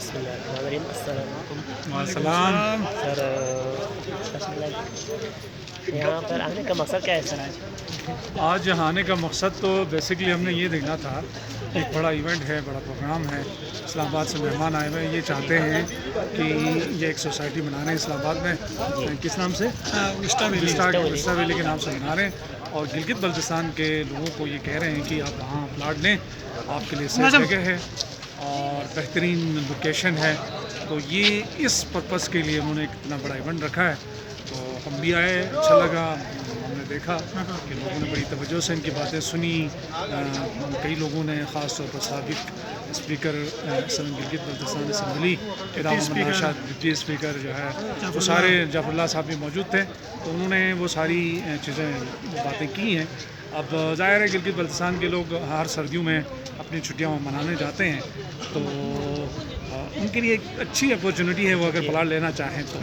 بسم اللہ الرحمن الرحیم، السلام علیکم السلام. سر یہاں پر آنے کا مقصد کیا ہے سر؟ آج یہاں آنے کا مقصد تو بیسکلی ہم نے یہ دیکھنا تھا، ایک بڑا ایونٹ ہے، بڑا پروگرام ہے، اسلام آباد سے مہمان آئے ہوئے ہیں. یہ چاہتے ہیں کہ یہ ایک سوسائٹی بنا رہے ہیں اسلام آباد میں. کس نام سے؟ وسٹا ویلی کے نام سے بنا رہے ہیں، اور گلگت بلتستان کے لوگوں کو یہ کہہ رہے ہیں کہ آپ وہاں پلاٹ لیں، آپ کے لیے سیف جگہ ہے اور بہترین لوکیشن ہے. تو یہ اس پرپس کے لیے انہوں نے اتنا بڑا ایونٹ رکھا ہے. تو ہم بھی آئے، اچھا لگا. ہم نے دیکھا کہ لوگوں نے بڑی توجہ سے ان کی باتیں سنی. کئی لوگوں نے خاص طور پر سابق speaker Gilgit Baltistan assembly deputy speaker جو ہے وہ سارے جعفر اللہ صاحب بھی موجود تھے. تو انہوں نے وہ ساری چیزیں باتیں کی ہیں. اب ظاہر ہے گلگت بلتستان کے لوگ ہر سردیوں میں اپنی چھٹیاں منانے جاتے ہیں، تو ان کے لیے ایک اچھی اپورچونیٹی ہے وہ اگر پلاٹ لینا چاہیں تو.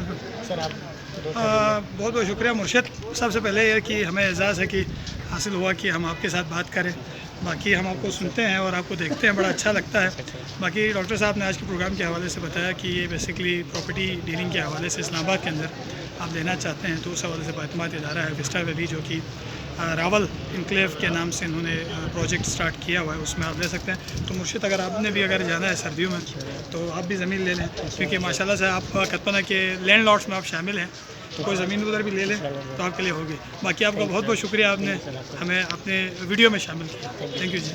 سر آپ بہت بہت شکریہ مرشد. سب سے پہلے یہ کہ ہمیں اعزاز ہے کہ حاصل ہوا کہ ہم آپ کے ساتھ بات کریں. باقی ہم آپ کو سنتے ہیں اور آپ کو دیکھتے ہیں، بڑا اچھا لگتا ہے. باقی ڈاکٹر صاحب نے آج کے پروگرام کے حوالے سے بتایا کہ یہ بیسکلی پراپرٹی ڈیلنگ کے حوالے سے اسلام آباد کے اندر آپ لینا چاہتے ہیں، تو اس حوالے سے باعتماد ادارہ ہے وسٹا ویلی، جو کہ راول انکلیو کے نام سے انہوں نے پروجیکٹ سٹارٹ کیا ہوا ہے. اس میں آپ لے سکتے ہیں. تو مرشد اگر آپ نے بھی اگر جانا ہے سردیوں میں تو آپ بھی زمین لے لیں، کیونکہ ماشاءاللہ سے آپ کتپنا کے لینڈ لاٹس میں آپ شامل ہیں. تو کوئی زمین ادھر بھی لے لیں تو آپ کے لیے ہوگی. باقی آپ کا بہت بہت شکریہ، آپ نے ہمیں اپنے ویڈیو میں شامل کیا. Thank you G.